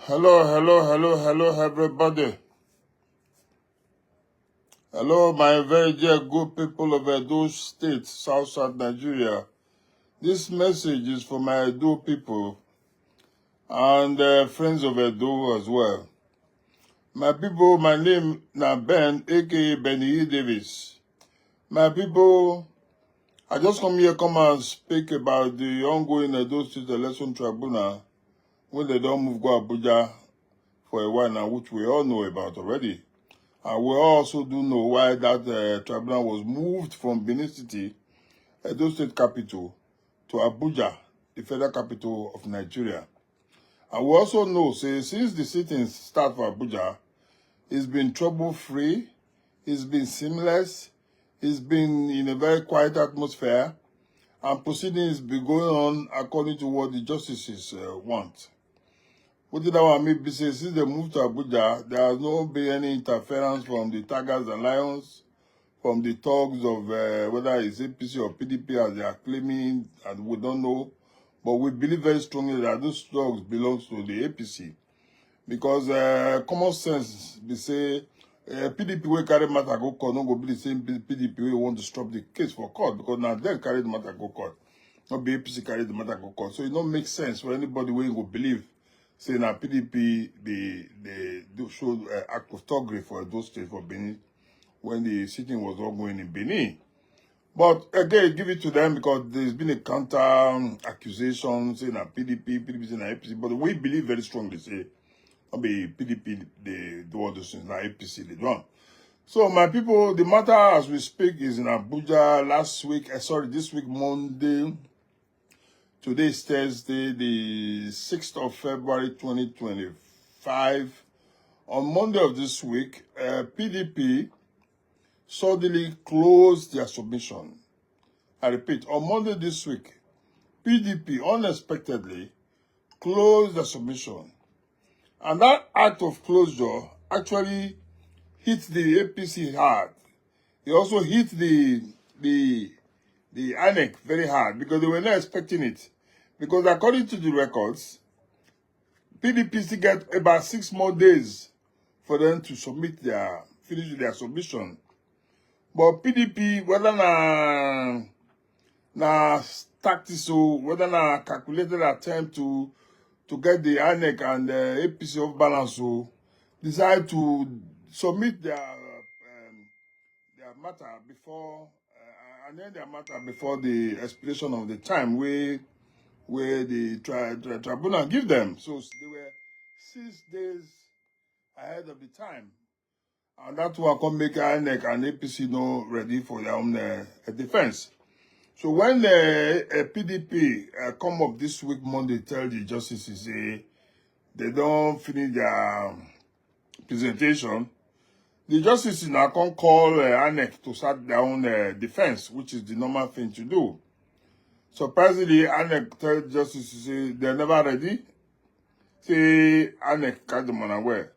Hello, everybody. Hello, my very dear good people of Edo State, South Nigeria. This message is for my Edo people and friends of Edo as well. My people, my name is Ben, aka Benny Davis. My people, I just come and speak about the ongoing Edo State Election Tribunal when they don't move go Abuja for a while now, which we all know about already. And we also do know why that tribunal was moved from Benin City, Edo State capital, to Abuja, the federal capital of Nigeria. And we also know, since the sittings start for Abuja, it's been trouble-free, it's been seamless, it's been in a very quiet atmosphere, and proceedings be going on according to what the justices want. What did I mean? Since they moved to Abuja, there has not been any interference from the Tigers and Lions, from the thugs of whether it's APC or PDP as they are claiming, and we don't know. But we believe very strongly that those thugs belong to the APC. Because common sense, they say, PDP will carry matter go court, not go be the same PDP will want to stop the case for court, because now they carry the matter go court. Not be APC carry the matter go court. So it don't make sense for anybody who will believe saying that PDP, they showed an act of thuggery for those states for Benin when the sitting was ongoing in Benin. But again, give it to them because there's been a counter accusation saying that PDP saying that APC. But we believe very strongly, say, not be PDP, they do all those things, not APC, they don't. So my people, the matter as we speak is in Abuja this week, Monday. Today is Thursday, the 6th of February, 2025. On Monday of this week, PDP suddenly closed their submission. I repeat, on Monday this week, PDP unexpectedly closed the submission. And that act of closure actually hit the APC hard. It also hit the INEC very hard because they were not expecting it. Because according to the records, PDP still get about 6 more days for them to finish their submission. But PDP, whether na tactics or whether na calculated attempt to get the INEC and the APC off balance, so decide to submit their matter before and end their matter before the expiration of the time where the tribunal give them. So they were 6 days ahead of the time. And that's why I can make INEC and APC not ready for their own defense. So when the PDP come up this week, Monday, tell the justices they don't finish their presentation, the justices now can call INEC to start their own defense, which is the normal thing to do. Surprisingly, INEC tell justices they're never ready. Say INEC catch them unaware.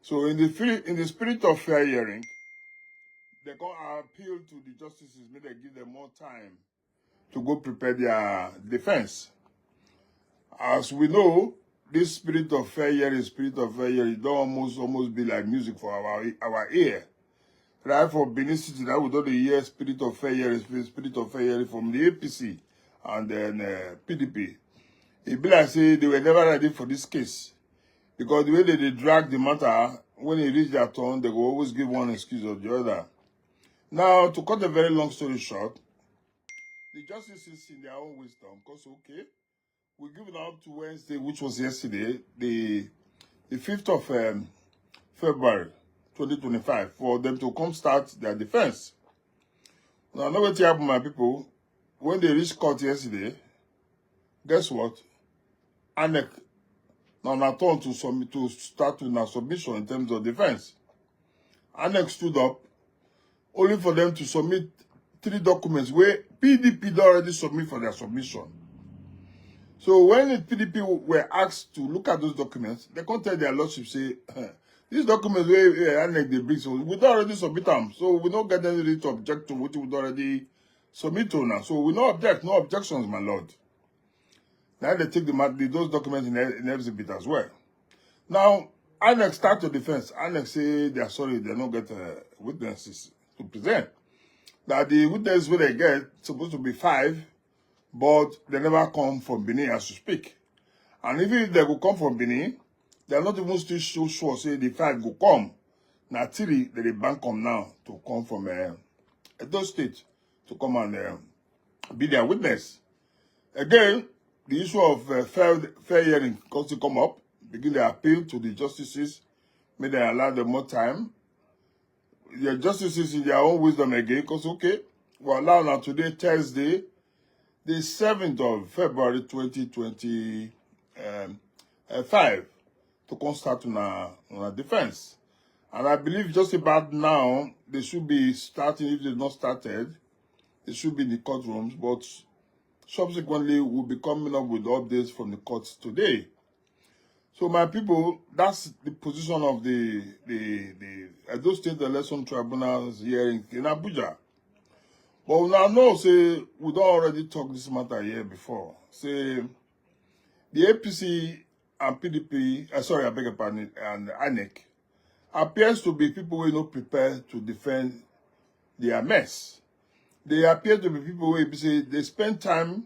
So in the spirit of fair hearing, they can appeal to the justices, maybe they give them more time to go prepare their defense. As we know, this spirit of fair hearing, don't almost be like music for our ear. Right, for Benin City, that we don't hear spirit of fair hearing from the APC and then PDP. It be like say they were never ready for this case. Because the way they drag the matter, when it reach their turn, they will always give one excuse or the other. Now, to cut a very long story short, the justices in their own wisdom, because okay, we give it up to Wednesday, which was yesterday, the 5th of February 2025, for them to come start their defense. Now, I know what happened, my people. When they reached court yesterday, guess what? INEC now turn to start with a submission in terms of defense. INEC stood up only for them to submit 3 documents where PDP already submit for their submission. So when the PDP were asked to look at those documents, they can't tell their lordship, say, these documents where INEC they bring, so we already submit them. So we don't get any to object to what we already submit to now. So we no objections, my lord. Now they take those documents in exhibit as well. Now, INEC start to defense. INEC say they are sorry, they don't get witnesses to present. That the witnesses where they get supposed to be 5, but they never come from Benin as to speak. And even if they will come from Benin, they are not even still so sure, say the 5 will come. Now, 3, they bank come now to come from Edo State to come and be their witness. Again, the issue of fair hearing comes to come up, begin the appeal to the justices, may they allow them more time. The justices in their own wisdom again, because okay, we allow now today, Thursday, the 7th of February 2025, to come start on a defense. And I believe just about now, they should be starting, if they've not started, they should be in the courtrooms, but subsequently we'll be coming up with updates from the courts today. So my people, that's the position of the Edo State Election Tribunal's hearing in Abuja. But we now know, say, we don't already talk this matter here before. Say, the APC and PDP, sorry, I beg your pardon, and INEC, appears to be people who are not prepared to defend their mess. They appear to be people who say they spend time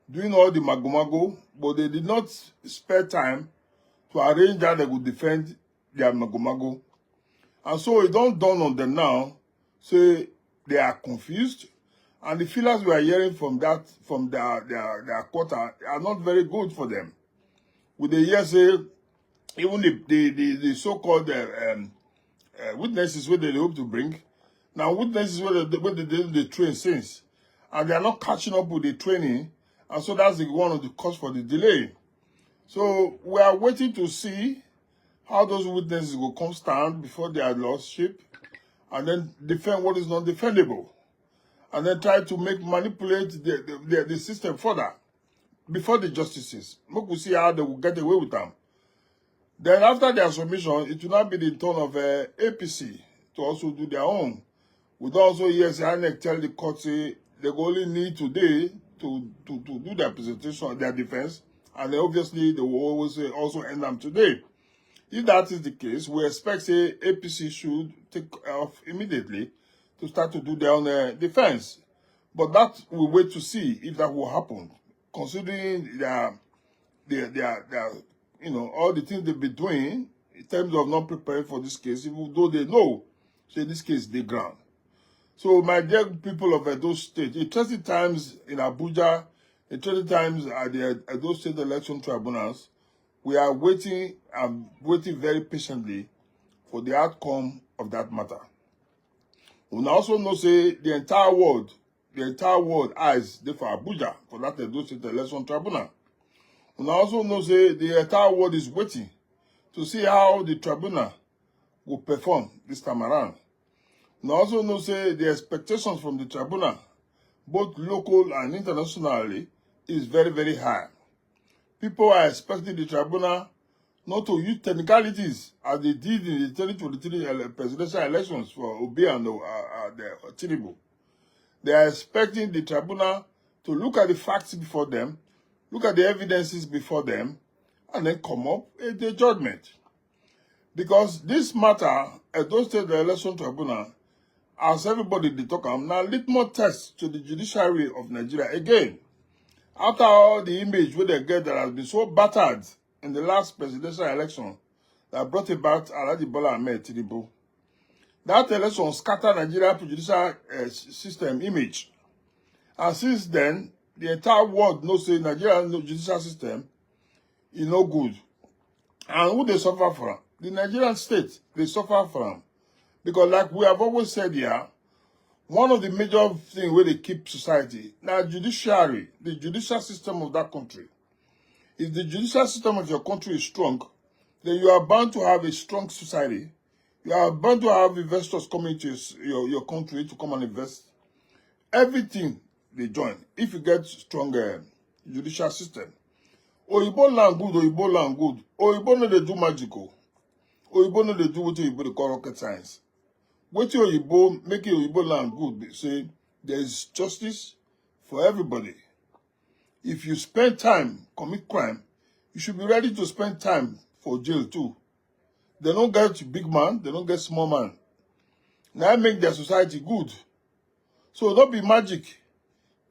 doing all the magomago, but they did not spare time to arrange that they would defend their magomago. And so it don't dawn on them now, say they are confused, and the feelers we are hearing from that, from their quarter are not very good for them. With the year say, even the so-called witnesses where they hope to bring, now witnesses where they train since, and they are not catching up with the training, and so that's one of the cause for the delay. So we are waiting to see how those witnesses will come stand before their lordship, and then defend what is not defendable, and then try to manipulate the system further before the justices. We will see how they will get away with them. Then after their submission, it will not be the turn of APC to also do their own. With also, yes, INEC tell the court, say, they only need today to do their presentation, their defense, and then obviously they will always also end them today. If that is the case, we expect, say, APC should take off immediately to start to do their own defense. But that we'll wait to see if that will happen, considering their all the things they've been doing in terms of not preparing for this case, even though they know, say, this case they ground. So, my dear people of Edo State, interesting times in Abuja, interesting times at the Edo State Election Tribunals, we are waiting and waiting very patiently for the outcome of that matter. We also know, say, the entire world eyes there for Abuja, for that Edo State Election Tribunal. We also know, say, the entire world is waiting to see how the tribunal will perform this time around. We also know, say, the expectations from the tribunal, both local and internationally, is very, very high. People are expecting the tribunal not to use technicalities as they did in the 2023 presidential elections for Obi and Tinubu. They are expecting the tribunal to look at the facts before them, look at the evidences before them, and then come up with a judgment. Because this matter, Edo State Election Tribunal, as everybody they talk about, now litmus test to the judiciary of Nigeria again. After all the image where they get that has been so battered in the last presidential election that brought about Alhaji Bola Ahmed Tinubu, that election scattered Nigeria's judicial system image. And since then, the entire world knows that Nigeria's judicial system is no good. And who they suffer from? The Nigerian state, they suffer from. Because like we have always said here, one of the major things where they keep society, now judiciary, the judicial system of that country. If the judicial system of your country is strong, then you are bound to have a strong society. You are bound to have investors coming to your country to come and invest. Everything they join. If you get stronger judicial system. Oyibo land good, Oyibo land good. Oyibo no dey do magical. Oyibo no dey do what Oyibo dey call rocket science. What Oyibo, making Oyibo land good, say there is justice for everybody. If you spend time, commit crime, you should be ready to spend time for jail too. They don't get big man, they don't get small man. Now make their society good. So don't be magic.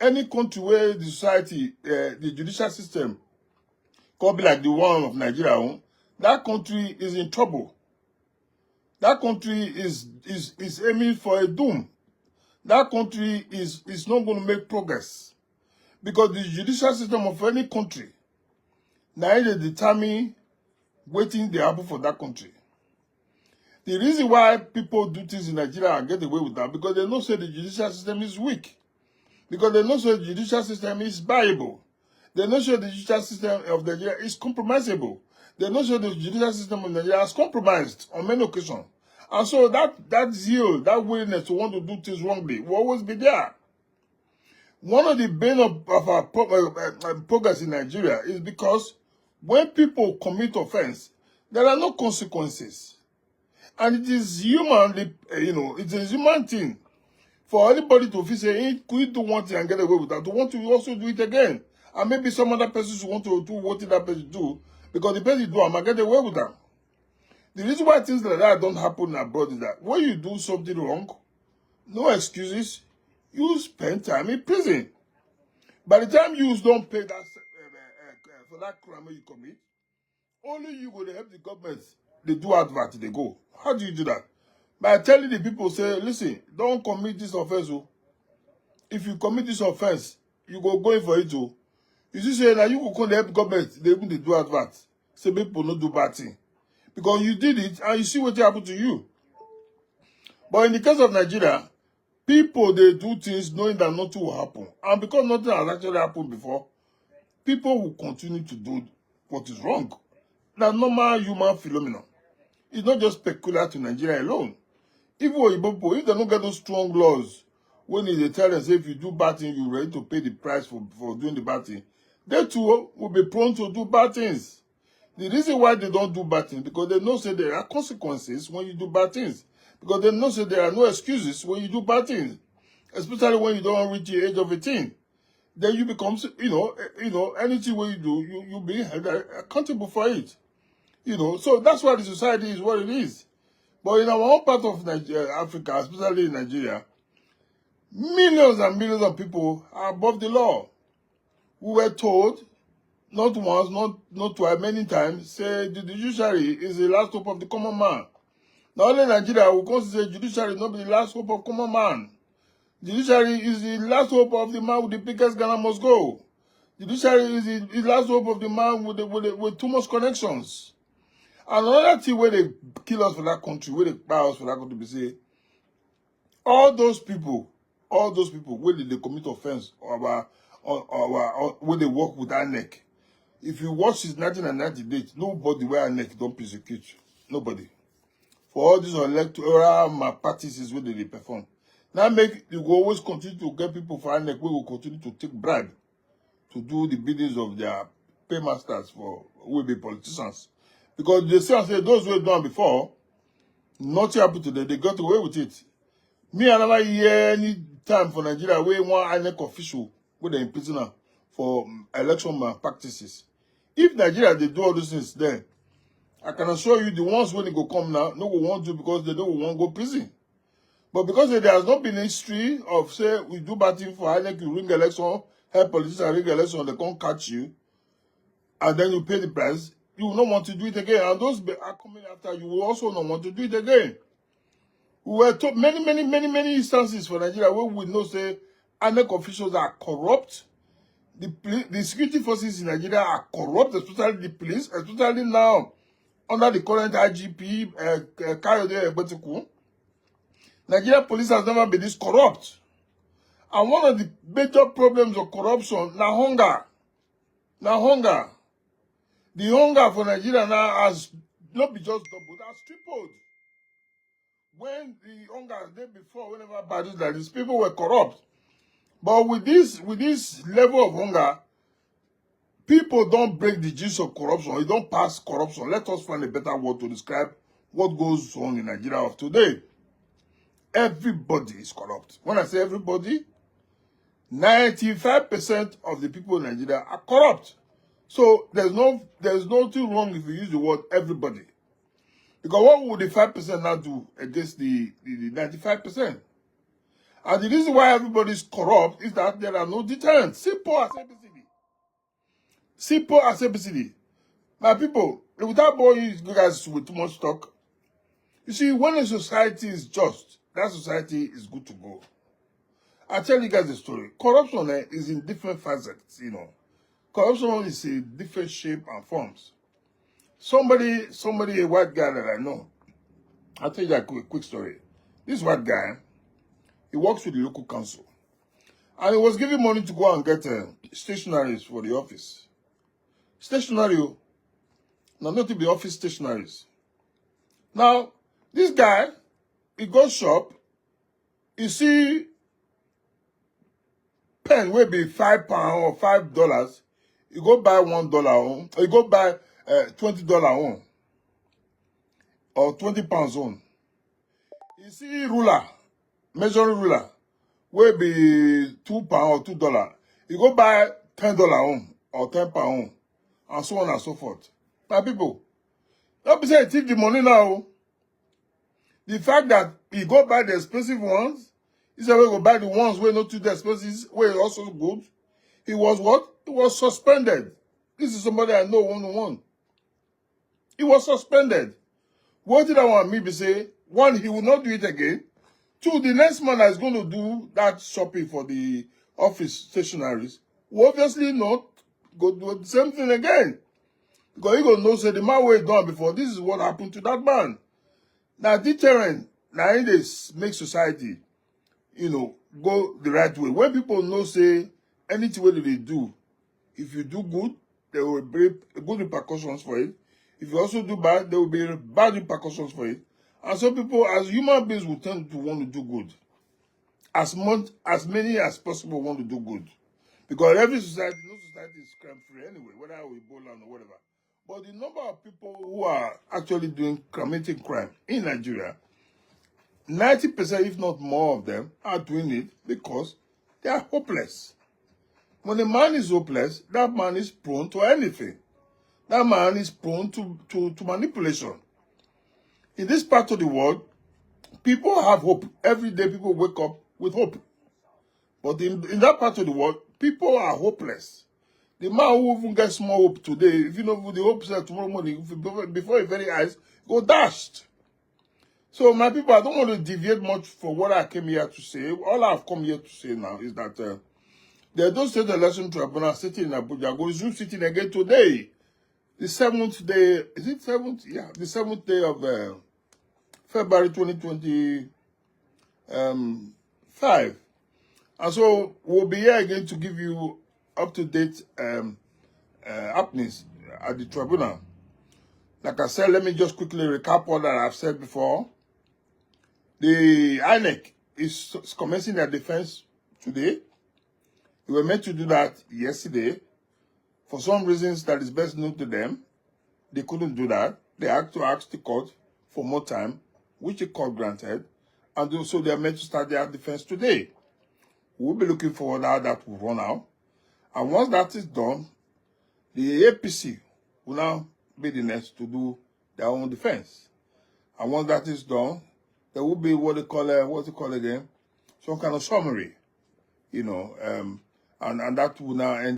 Any country where the society, the judicial system, could be like the one of Nigeria, that country is in trouble. That country is aiming for a doom. That country is not going to make progress. Because the judicial system of any country, now they determine waiting the happen for that country. The reason why people do things in Nigeria and get away with that, because they know say the judicial system is weak. Because they know say the judicial system is viable. They know say the judicial system of Nigeria is compromisable. They know say the judicial system of Nigeria is compromised on many occasions. And so that zeal, that willingness to want to do things wrongly will always be there. One of the bane of our progress in Nigeria is because when people commit offense, there are no consequences. And it is human, it's a human thing for anybody to feel say, hey, could you do one thing and get away with that? To want to also do it again. And maybe some other persons want to do what that person do, because the person do, I might get away with that. The reason why things like that don't happen abroad is that when you do something wrong, no excuses, you spend time in prison. By the time you don't pay that for that crime you commit, only you go to help the government. They do advert, they go. How do you do that? By telling the people, say, listen, don't commit this offense. If you commit this offense, you go in for it. You see, say, now you go call the help government, they do advert. Say, people not do bad thing. Because you did it, and you see what happened to you. But in the case of Nigeria, people, they do things knowing that nothing will happen. And because nothing has actually happened before, people will continue to do what is wrong. That's normal human phenomenon. It's not just peculiar to Nigeria alone. Even people, if they don't get those strong laws, when they tell us if you do bad things, you're ready to pay the price for doing the bad thing, they too will be prone to do bad things. The reason why they don't do bad things, because they know say there are consequences when you do bad things. Because they know say there are no excuses when you do bad things. Especially when you don't reach the age of 18. Then you become, anything when you do, you'll be accountable for it. So that's why the society is what it is. But in our own part of Africa, especially in Nigeria, millions and millions of people are above the law. We were told, not once, not twice, many times, say the judiciary is the last hope of the common man. Not only Nigeria, we consider judiciary not the last hope of common man. Judiciary is the last hope of the man with the biggest Ghana must go. Judiciary is the last hope of the man with too much connections. And another thing where they kill us for that country, where they buy us for that country, they say, all those people, when they commit offense or when they work with INEC, if you watch his 1998, nobody where INEC don't persecute. Nobody. For all these electoral malpractices where they perform. Now you will always continue to get people for INEC who will continue to take bribe to do the biddings of their paymasters for who will be politicians. Because they say those who have done before, nothing happened to them, they got away with it. Me, I never hear any time for Nigeria where one INEC official with the prisoner for election malpractices. If Nigeria, they do all those things then, I can assure you the ones when they go come now, no one want to because they don't want to go prison. But because there has not been a history of, say, we do bad thing for INEC, you ring election, help politicians ring election, they can't catch you, and then you pay the price, you will not want to do it again. And those are coming after, you will also not want to do it again. We were told many instances for Nigeria where we know, say, INEC officials are corrupt. The security forces in Nigeria are corrupt, especially the police, especially now, under the current IGP, Kayode Egbetikun. Nigeria police has never been this corrupt. And one of the major problems of corruption, now hunger. The hunger for Nigeria now has not been just doubled, it has tripled. When the hunger day before, whenever battles like this, people were corrupt. But with this level of hunger, people don't break the gist of corruption. It don't pass corruption. Let us find a better word to describe what goes on in Nigeria of today. Everybody is corrupt. When I say everybody, 95% of the people in Nigeria are corrupt. So there's nothing wrong if you use the word everybody. Because what would the 5% now do against the 95%? And the reason why everybody is corrupt is that there are no deterrents. Simple as ABCD. Simple as ABCD. My people, without boring you guys with too much talk, you see, when a society is just, that society is good to go. I'll tell you guys a story. Corruption is in different facets, you know. Corruption is in different shape and forms. Somebody, a white guy that I know, I'll tell you a quick story. This white guy, he works with the local council. And he was given money to go and get stationaries for the office. Stationery, no, not to be office stationaries. Now, this guy, he goes shop, you see pen will be £5 or $5, you go buy $1 on, or you go buy $20 on, or £20 on. You see ruler, measuring ruler, will be £2 or $2. You go buy $10 on, or £10 on, and so on and so forth. My people, don't be saying take the money now. The fact that he go buy the expensive ones, he said we go buy the ones where not too expensive, where also good. He was what? He was suspended. This is somebody I know one-on-one. He was suspended. What did I want me to say? One, he will not do it again. Two, the next man that is going to do that shopping for the office stationaries will obviously not go do the same thing again. Because he going to know, say, the man way done before, this is what happened to that man. Now, deterrent, now in this make society, you know, go the right way. When people know, say, anything what they do, if you do good, there will be good repercussions for it. If you also do bad, there will be bad repercussions for it. And some people, as human beings, will tend to want to do good. As many as possible want to do good. Because every society, no society is crime-free anyway, whether we Ebola or whatever. But the number of people who are actually committing crime in Nigeria, 90%, if not more of them, are doing it because they are hopeless. When a man is hopeless, that man is prone to anything. That man is prone to manipulation. In this part of the world, people have hope. Every day people wake up with hope. But in that part of the world, people are hopeless. The man who even gets more hope today, if you know the hope said tomorrow morning, before your very eyes, go dashed. So my people, I don't want to deviate much from what I came here to say. All I've come here to say now is that the Edo State Election Tribunal sitting in Abuja go resume sitting again today. The 7th day, is it 7th? Yeah, the 7th day of February 2025. And so we'll be here again to give you up-to-date happenings at the tribunal. Like I said, let me just quickly recap what I've said before. The INEC is commencing their defense today. They were meant to do that yesterday. For some reasons that is best known to them, they couldn't do that. They had to ask the court for more time, which the court granted. And also they are meant to start their defense today. We'll be looking forward how that will run out. And once that is done, the APC will now be the next to do their own defense. And once that is done, there will be what they call again? Some kind of summary, you know, and that will now end